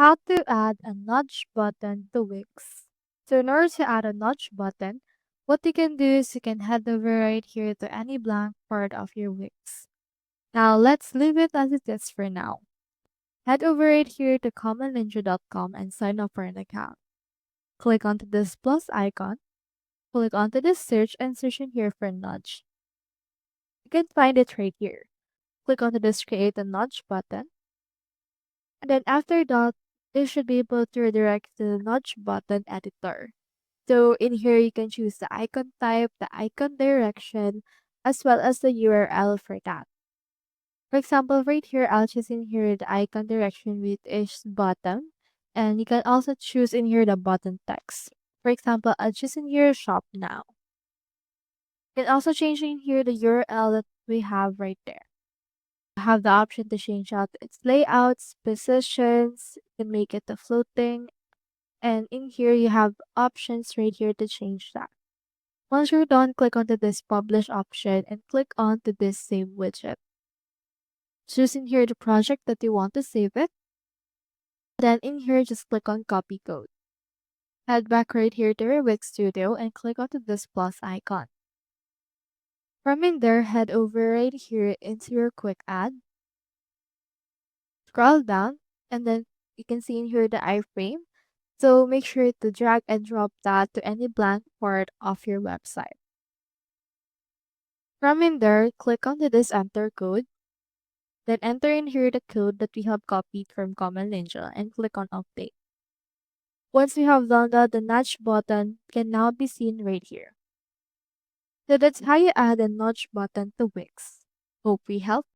How to add a nudge button to Wix. So in order to add a nudge button, what you can do is you can head over right here to any blank part of your Wix. Now let's leave it as it is for now. Head over right here to commonninja.com and sign up for an account. Click onto this plus icon, click onto this search and search in here for nudge. You can find it right here. Click onto this create a nudge button. And then after that, you should be able to redirect to the nudge button editor. So in here, you can choose the icon type, the icon direction, as well as the URL for that. For example, right here, I'll choose in here the icon direction which is bottom. And you can also choose in here the button text. For example, I'll choose in here shop now. You can also change in here the URL that we have right there. You have the option to change out its layouts, positions, you can make it a floating, and in here you have options right here to change that. Once you're done, click onto this publish option and click onto this save widget. Choose in here the project that you want to save it. Then in here, just click on copy code. Head back right here to your Wix Studio and click onto this plus icon. From in there, head over right here into your quick add. Scroll down and then you can see in here the iframe. So make sure to drag and drop that to any blank part of your website. From in there, click on this enter code. Then enter in here the code that we have copied from Common Ninja and click on update. Once we have done that, the nudge button can now be seen right here. So that's how you add a nudge button to Wix. Hope we helped.